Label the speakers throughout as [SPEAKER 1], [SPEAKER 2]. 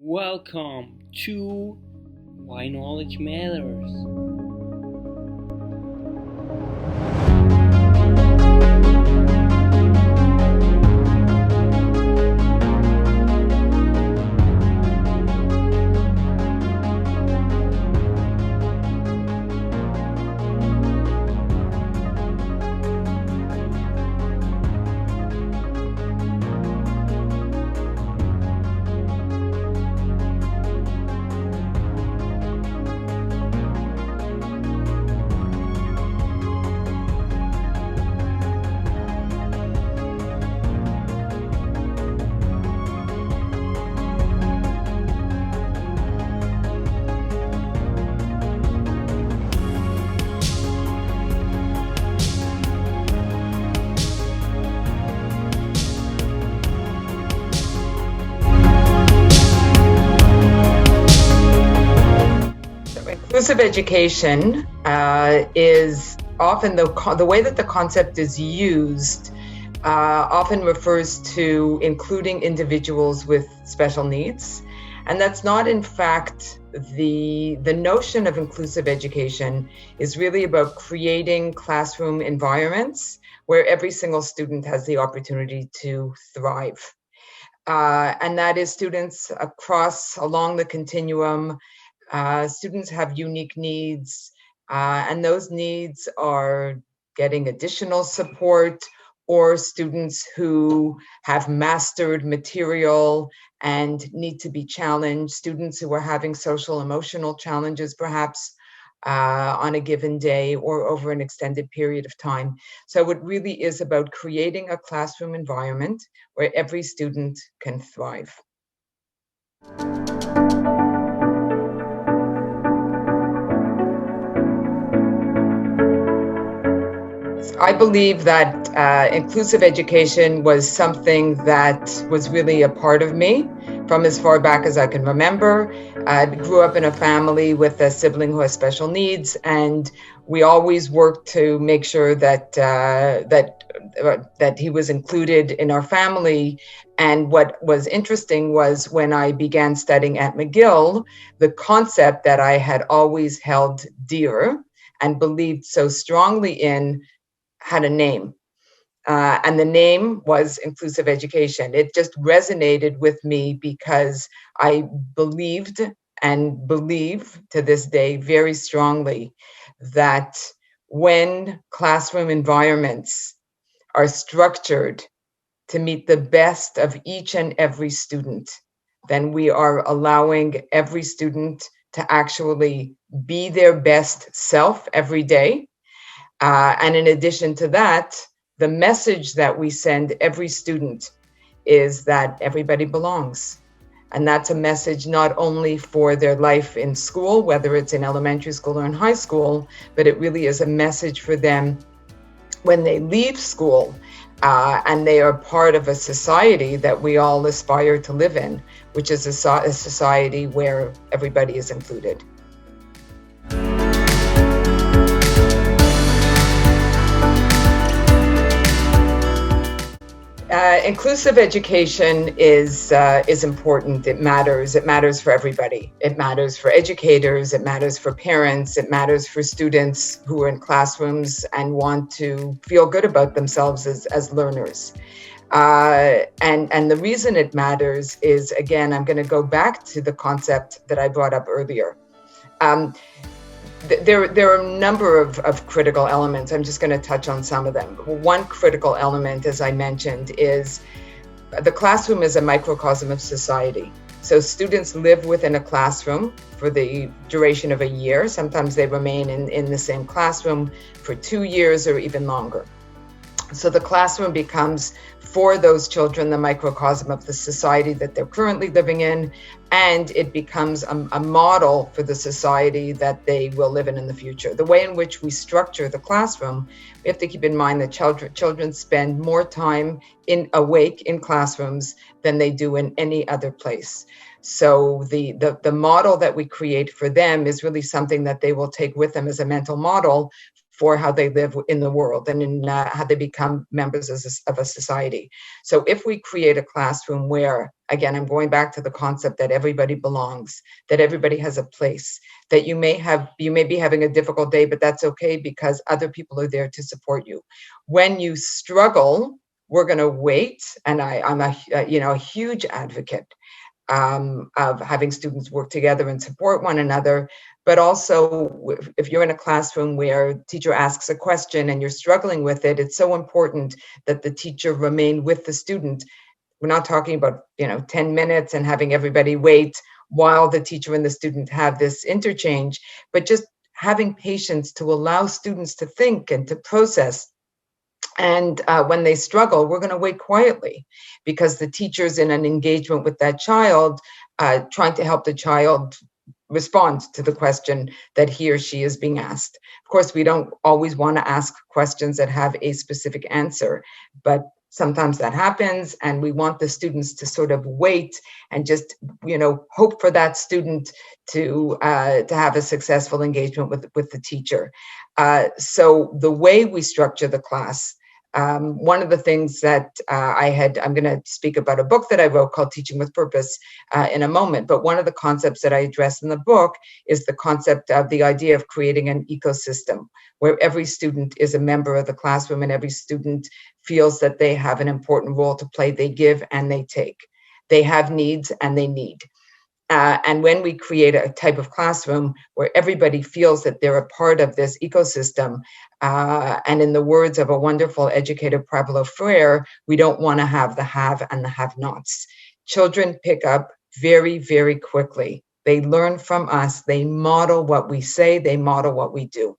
[SPEAKER 1] Welcome to Why Knowledge Matters.
[SPEAKER 2] Inclusive education is often the way that the concept is used often refers to including individuals with special needs. And that's not, in fact, the notion of inclusive education is really about creating classroom environments where every single student has the opportunity to thrive. And that is students along the continuum. Students have unique needs, and those needs are getting additional support, or students who have mastered material and need to be challenged, students who are having social emotional challenges perhaps on a given day or over an extended period of time. So it really is about creating a classroom environment where every student can thrive. I believe that inclusive education was something that was really a part of me from as far back as I can remember. I grew up in a family with a sibling who has special needs, and we always worked to make sure that he was included in our family. And what was interesting was when I began studying at McGill, the concept that I had always held dear and believed so strongly in had a name, and the name was inclusive education. It just resonated with me because I believed and believe to this day very strongly that when classroom environments are structured to meet the best of each and every student, then we are allowing every student to actually be their best self every day. And in addition to that, the message that we send every student is that everybody belongs. And that's a message not only for their life in school, whether it's in elementary school or in high school, but it really is a message for them when they leave school and they are part of a society that we all aspire to live in, which is a society where everybody is included. Inclusive education is important. It matters. It matters for everybody. It matters for educators. It matters for parents. It matters for students who are in classrooms and want to feel good about themselves as learners. And the reason it matters is, again, I'm going to go back to the concept that I brought up earlier. There are a number of critical elements. I'm just going to touch on some of them. One critical element, as I mentioned, is the classroom is a microcosm of society. So students live within a classroom for the duration of a year. Sometimes they remain in the same classroom for 2 years or even longer. So the classroom becomes, for those children, the microcosm of the society that they're currently living in, and it becomes a model for the society that they will live in the future. The way in which we structure the classroom, we have to keep in mind that children spend more time awake in classrooms than they do in any other place. So the model that we create for them is really something that they will take with them as a mental model for how they live in the world and in how they become members of a society. So if we create a classroom where, again, I'm going back to the concept that everybody belongs, that everybody has a place, that you may be having a difficult day, but that's okay because other people are there to support you. When you struggle, we're going to wait. And I'm a huge advocate of having students work together and support one another. But also, if you're in a classroom where a teacher asks a question and you're struggling with it, it's so important that the teacher remain with the student. We're not talking about 10 minutes and having everybody wait while the teacher and the student have this interchange, but just having patience to allow students to think and to process. And when they struggle, we're going to wait quietly because the teacher's in an engagement with that child, trying to help the child respond to the question that he or she is being asked. Of course, we don't always want to ask questions that have a specific answer, but sometimes that happens, and we want the students to sort of wait and just, hope for that student to have a successful engagement with the teacher. So the way we structure the class, one of the things that I'm going to speak about a book that I wrote called Teaching with Purpose in a moment, but one of the concepts that I address in the book is the concept of the idea of creating an ecosystem where every student is a member of the classroom and every student feels that they have an important role to play. They give and they take. They have needs and they need. And when we create a type of classroom where everybody feels that they're a part of this ecosystem, and in the words of a wonderful educator, Pablo Freire, we don't want to have the have and the have-nots. Children pick up very, very quickly. They learn from us. They model what we say. They model what we do.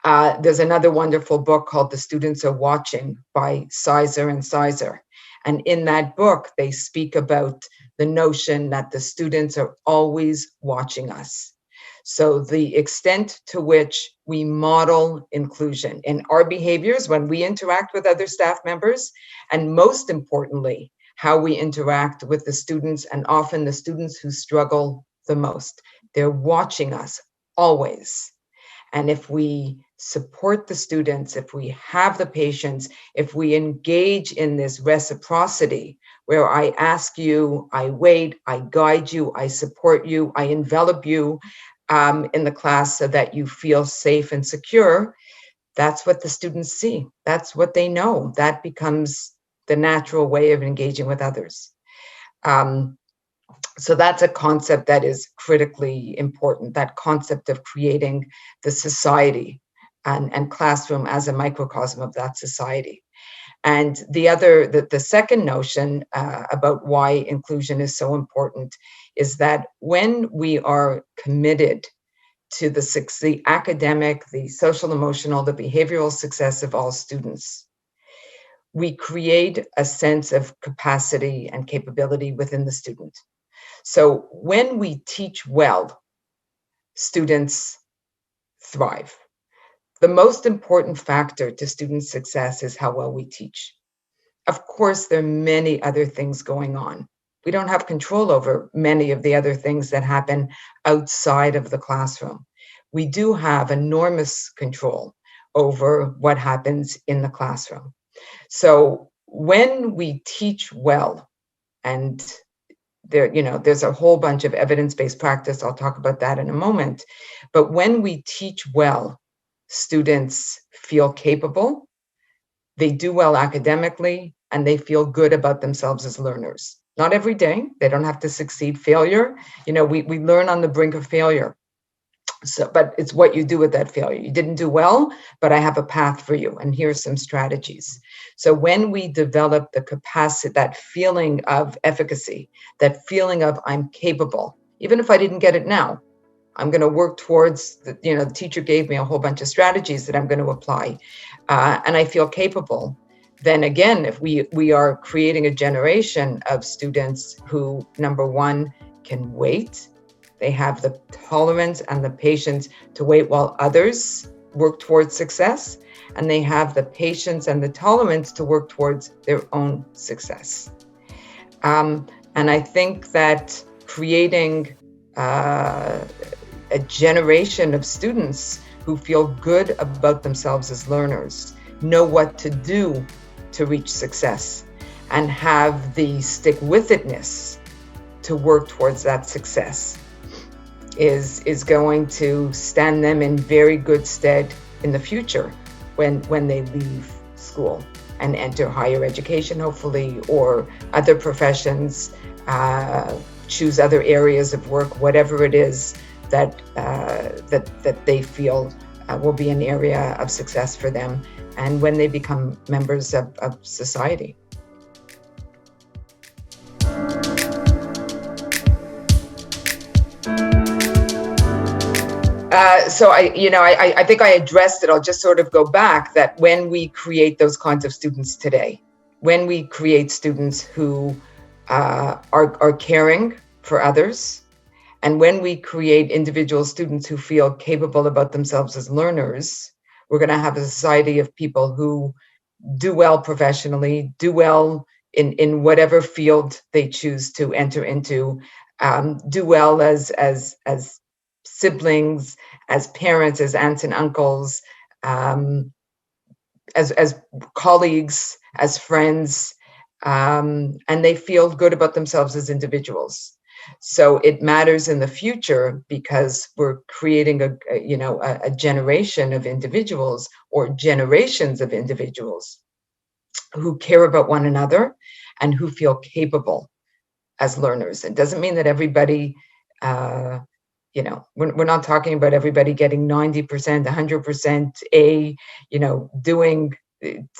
[SPEAKER 2] There's another wonderful book called The Students Are Watching by Sizer and Sizer. And in that book, they speak about the notion that the students are always watching us. So the extent to which we model inclusion in our behaviors when we interact with other staff members, and most importantly, how we interact with the students, and often the students who struggle the most. They're watching us always. And if we support the students, if we have the patience, if we engage in this reciprocity where I ask you, I wait, I guide you, I support you, I envelop you in the class so that you feel safe and secure, that's what the students see. That's what they know. That becomes the natural way of engaging with others. So that's a concept that is critically important, that concept of creating the society and classroom as a microcosm of that society. And the second notion about why inclusion is so important is that when we are committed to the academic, the social, emotional, the behavioral success of all students, we create a sense of capacity and capability within the student. So when we teach well, students thrive. The most important factor to student success is how well we teach. Of course, there are many other things going on. We don't have control over many of the other things that happen outside of the classroom. We do have enormous control over what happens in the classroom. So when we teach well, and there's a whole bunch of evidence-based practice, I'll talk about that in a moment, but when we teach well, students feel capable, they do well academically, and they feel good about themselves as learners. Not every day, they don't have to succeed. Failure, we learn on the brink of failure. So, but it's what you do with that failure. You didn't do well, but I have a path for you, and here's some strategies. So when we develop the capacity, that feeling of efficacy, that feeling of I'm capable, even if I didn't get it now, I'm going to work towards, the teacher gave me a whole bunch of strategies that I'm going to apply, and I feel capable. Then again, if we are creating a generation of students who, number one, can wait, they have the tolerance and the patience to wait while others work towards success, and they have the patience and the tolerance to work towards their own success. And I think that creating a generation of students who feel good about themselves as learners, know what to do to reach success, and have the stick-with-itness to work towards that success is going to stand them in very good stead in the future when they leave school and enter higher education, hopefully, or other professions, choose other areas of work, whatever it is that they feel will be an area of success for them, and when they become members of society. So I think I addressed it. I'll just sort of go back that when we create those kinds of students today, when we create students who are caring for others, and when we create individual students who feel capable about themselves as learners, we're going to have a society of people who do well professionally, do well in whatever field they choose to enter into, do well as siblings, as parents, as aunts and uncles, as colleagues, as friends, and they feel good about themselves as individuals. So it matters in the future because we're creating a generation of individuals or generations of individuals who care about one another and who feel capable as learners. It doesn't mean that everybody, we're not talking about everybody getting 90%, 100% A, doing,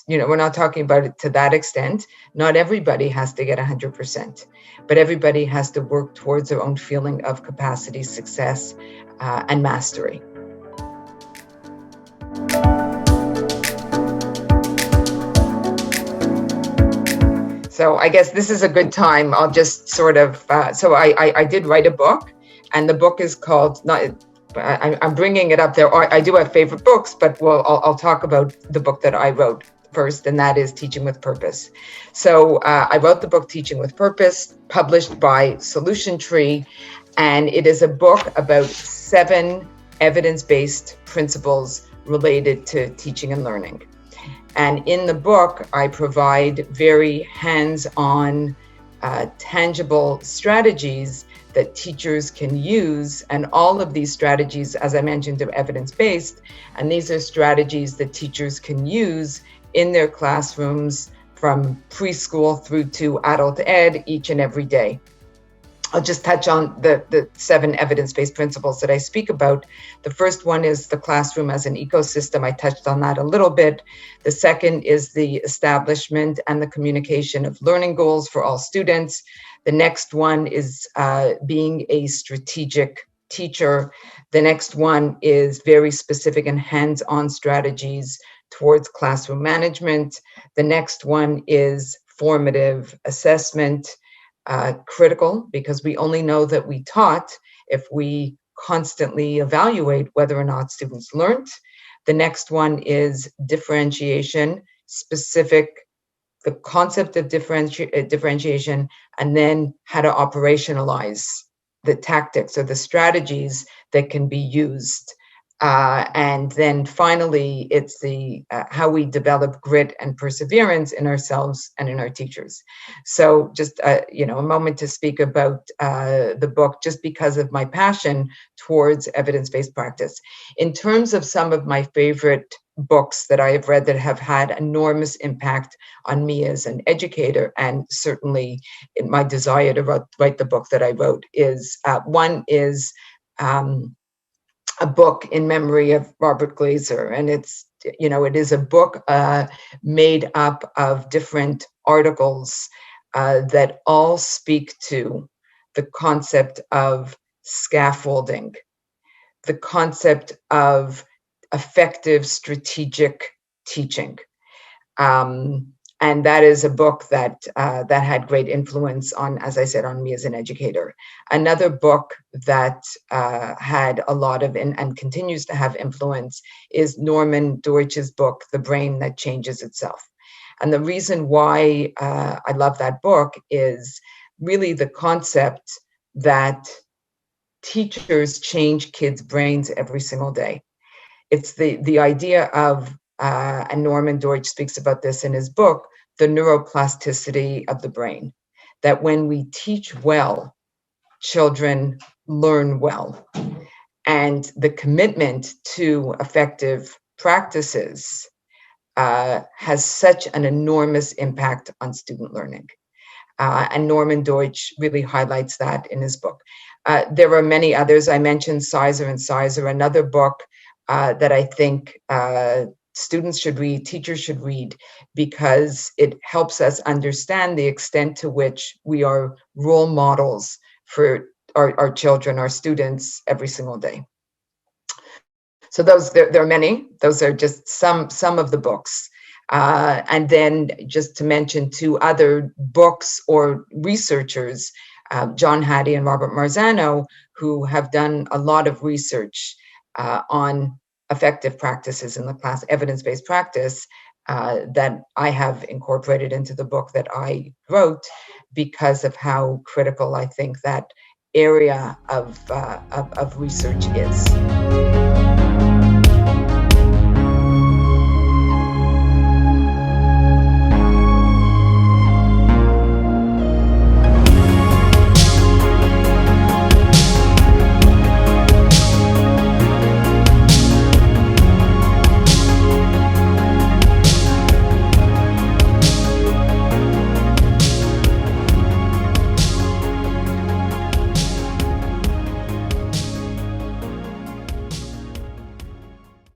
[SPEAKER 2] we're not talking about it to that extent. Not everybody has to get 100%, but everybody has to work towards their own feeling of capacity, success, and mastery. So I guess this is a good time. I'll just sort of, so I did write a book, and the book is called, I'm bringing it up there. I do have favorite books, but I'll talk about the book that I wrote first, and that is Teaching with Purpose. So I wrote the book Teaching with Purpose, published by Solution Tree, and it is a book about 7 evidence-based principles related to teaching and learning. And in the book, I provide very hands-on, tangible strategies that teachers can use. And all of these strategies, as I mentioned, are evidence-based. And these are strategies that teachers can use in their classrooms from preschool through to adult ed each and every day. I'll just touch on the 7 evidence-based principles that I speak about. The first one is the classroom as an ecosystem. I touched on that a little bit. The second is the establishment and the communication of learning goals for all students. The next one is being a strategic teacher. The next one is very specific and hands-on strategies towards classroom management. The next one is formative assessment. Critical, because we only know that we taught if we constantly evaluate whether or not students learned. The next one is differentiation, specific, the concept of differentiation, and then how to operationalize the tactics or the strategies that can be used. And then finally, it's the how we develop grit and perseverance in ourselves and in our teachers. So just, a moment to speak about the book, just because of my passion towards evidence-based practice. In terms of some of my favorite books that I have read that have had enormous impact on me as an educator, and certainly in my desire to write the book that I wrote, is one is a book in memory of Robert Glaser, and it is a book made up of different articles that all speak to the concept of scaffolding, the concept of effective strategic teaching. And that is a book that had great influence on, as I said, on me as an educator. Another book that had a lot of, and continues to have influence, is Norman Deutsch's book, The Brain That Changes Itself. And the reason why I love that book is really the concept that teachers change kids' brains every single day. it's the idea of, and Norman Deutsch speaks about this in his book, the neuroplasticity of the brain, that when we teach well, children learn well. And the commitment to effective practices has such an enormous impact on student learning. And Norman Deutsch really highlights that in his book. There are many others. I mentioned Sizer and Sizer, another book that I think students should read, teachers should read, because it helps us understand the extent to which we are role models for our children, our students, every single day. So there are many. Those are just some of the books. And then just to mention two other books or researchers, John Hattie and Robert Marzano, who have done a lot of research on effective practices in the class, evidence-based practice, that I have incorporated into the book that I wrote because of how critical I think that area of research is.